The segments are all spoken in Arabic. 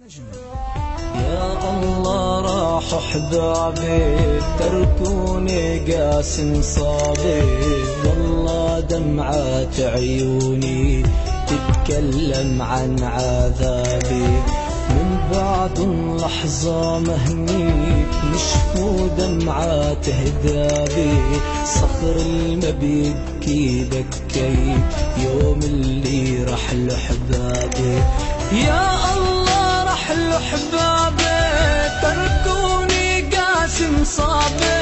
يا الله راح احبابي تركوني قاسم صابي، والله دمعات عيوني تتكلم عن عذابي. من بعد لحظة مهنيت نشفوا دمعات هدابي، صخر ما بيبكي بكيت يوم اللي رح لحبابي. يا الله رح لحبابي تركوني قاسم صابي،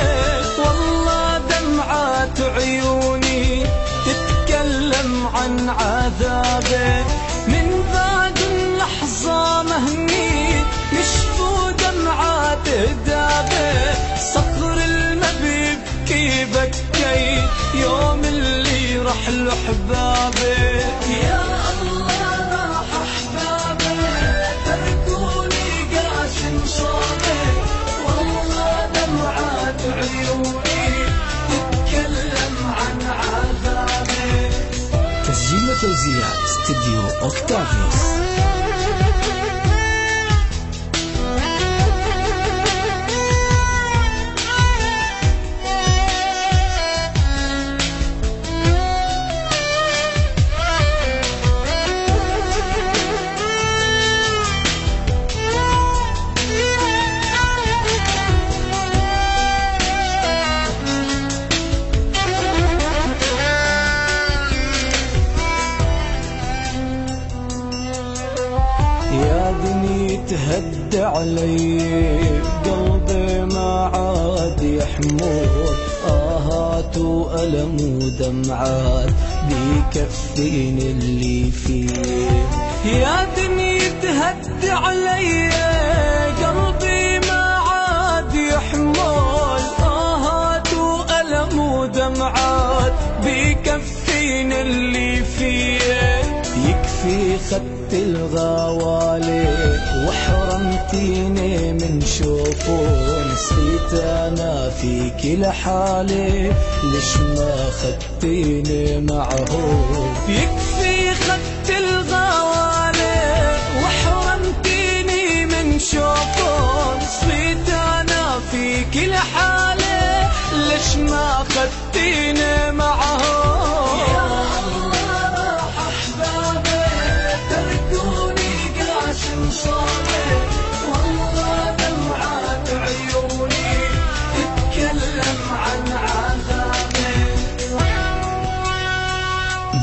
والله دمعات عيوني تتكلم عن عذابي. من بعد لحظة مهنيت يشفوا دمعات هدابي، صخر ما بيبكي بكيت يوم اللي رح لحبابي. يا الله راح احبابي تركوني قاسم صابي، والله دمعات عيوني تتكلم عن عذابي. تسجيل وتوزيع استديو اوكتافيوس. يا دنيا تهد علي قلبي ما عاد يحمل، آهات وألم ودمعات بيكفين اللي فيه. يا دنيا تهد علي قلبي ما عاد يحمل، آهات وألم ودمعات بيكفين اللي فيه. يكفي خدت الغوالي وحرمتيني من شوفه، نسيت انا فيك لحالي ليش ما خدتيني معه. يكفي خدت الغوالي وحرمتيني من شوفه، نسيت انا فيك لحالي ليش ما خدتيني معه. والله دمعات عيوني تتكلم عن عذابي.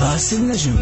باسل نجم.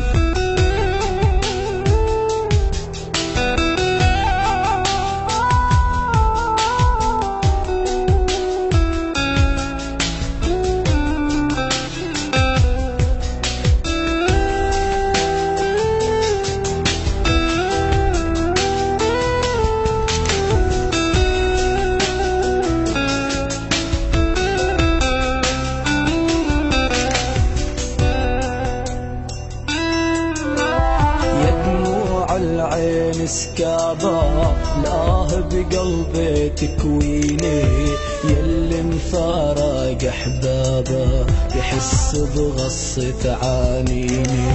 العين سكابة لاه بقلبي تكويني، يلي مفارق احبابه يحس بغصة عانيني.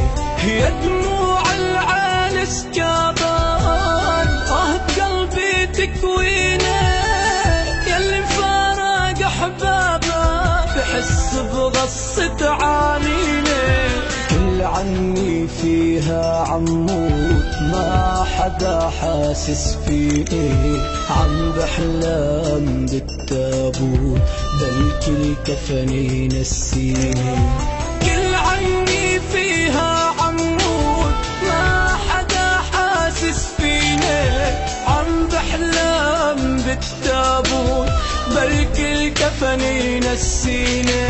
يا دموع العين سكابة لاه بقلبي تكويني، يلي مفارق احبابه يحس بغصة عانيني. كل عني فيها عمود ما حدا حاسس فيني، عم بحلم بالتابوت بلكي الكفن ينسيني. كل عني فيها عمود ما حدا حاسس فيني، عم بحلم بالتابوت بلكي الكفن ينسيني.